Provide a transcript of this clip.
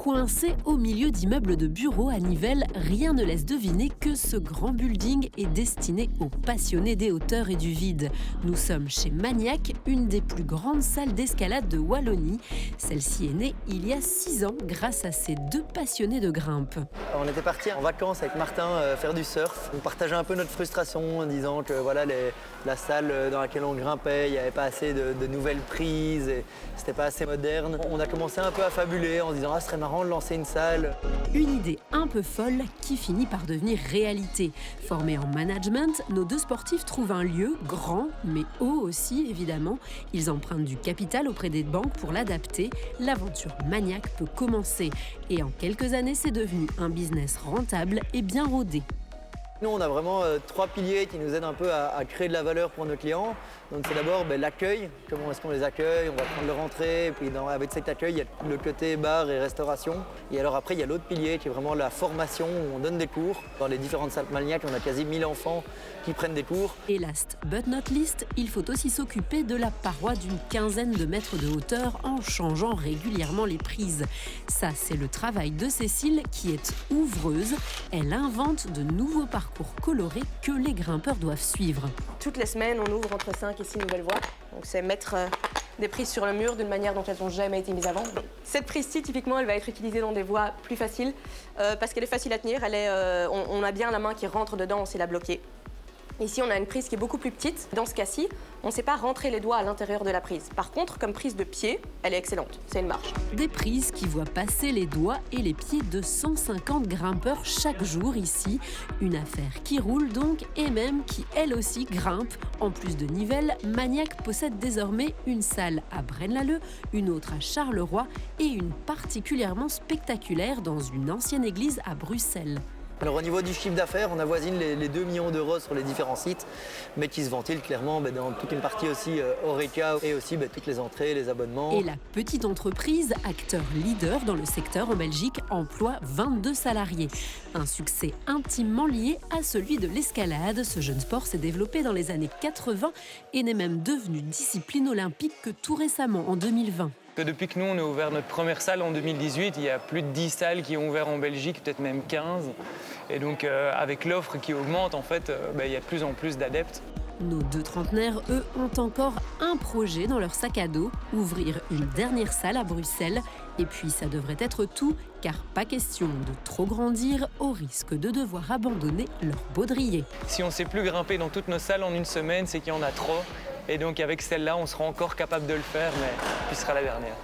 Coincé au milieu d'immeubles de bureaux à Nivelles, rien ne laisse deviner que ce grand building est destiné aux passionnés des hauteurs et du vide. Nous sommes chez Maniac, une des plus grandes salles d'escalade de Wallonie. Celle-ci est née il y a 6 ans grâce à ces 2 passionnés de grimpe. On était partis en vacances avec Martin faire du surf. On partageait un peu notre frustration en disant que voilà, la salle dans laquelle on grimpait, il n'y avait pas assez de nouvelles prises et c'était pas assez moderne. On a commencé un peu à fabuler en se disant « Ah, ce serait marrant de lancer une salle ». Une idée un peu folle qui finit par devenir réalité. Formés en management, nos 2 sportifs trouvent un lieu grand, mais haut aussi évidemment. Ils empruntent du capital auprès des banques pour l'adapter. L'aventure Maniac peut commencer. Et en quelques années, c'est devenu un business rentable et bien rodé. Nous, on a vraiment 3 piliers qui nous aident un peu à créer de la valeur pour nos clients. Donc c'est d'abord l'accueil, comment est-ce qu'on les accueille, on va prendre leur entrée, et puis avec cet accueil, il y a le côté bar et restauration. Et alors après, il y a l'autre pilier qui est vraiment la formation, où on donne des cours. Dans les différentes salles Maniac, on a quasi 1000 enfants qui prennent des cours. Et last but not least, il faut aussi s'occuper de la paroi d'une quinzaine de mètres de hauteur en changeant régulièrement les prises. Ça, c'est le travail de Cécile qui est ouvreuse. Elle invente de nouveaux parcours colorés que les grimpeurs doivent suivre. Toutes les semaines, on ouvre entre 5 et 6 nouvelles voies. Donc c'est mettre des prises sur le mur d'une manière dont elles n'ont jamais été mises avant. Cette prise-ci, typiquement, elle va être utilisée dans des voies plus faciles parce qu'elle est facile à tenir. On a bien la main qui rentre dedans, on sait la bloquer. Ici, on a une prise qui est beaucoup plus petite. Dans ce cas-ci, on ne sait pas rentrer les doigts à l'intérieur de la prise. Par contre, comme prise de pied, elle est excellente. C'est une marche. Des prises qui voient passer les doigts et les pieds de 150 grimpeurs chaque jour ici. Une affaire qui roule donc et même qui, elle aussi, grimpe. En plus de Nivelles, Maniac possède désormais une salle à Braine-l'Alleud, une autre à Charleroi et une particulièrement spectaculaire dans une ancienne église à Bruxelles. Alors au niveau du chiffre d'affaires, on avoisine les 2 millions d'euros sur les différents sites, mais qui se ventilent clairement dans toute une partie aussi Horeca et aussi toutes les entrées, les abonnements. Et la petite entreprise, acteur leader dans le secteur en Belgique, emploie 22 salariés. Un succès intimement lié à celui de l'escalade. Ce jeune sport s'est développé dans les années 80 et n'est même devenu discipline olympique que tout récemment, en 2020. Depuis que nous, on a ouvert notre première salle en 2018, il y a plus de 10 salles qui ont ouvert en Belgique, peut-être même 15. Et donc, avec l'offre qui augmente, en fait, il y a de plus en plus d'adeptes. Nos 2 trentenaires, eux, ont encore un projet dans leur sac à dos, ouvrir une dernière salle à Bruxelles. Et puis, ça devrait être tout, car pas question de trop grandir au risque de devoir abandonner leur baudrier. Si on ne sait plus grimper dans toutes nos salles en une semaine, c'est qu'il y en a trop. Et donc avec celle-là, on sera encore capable de le faire, mais puis ce sera la dernière.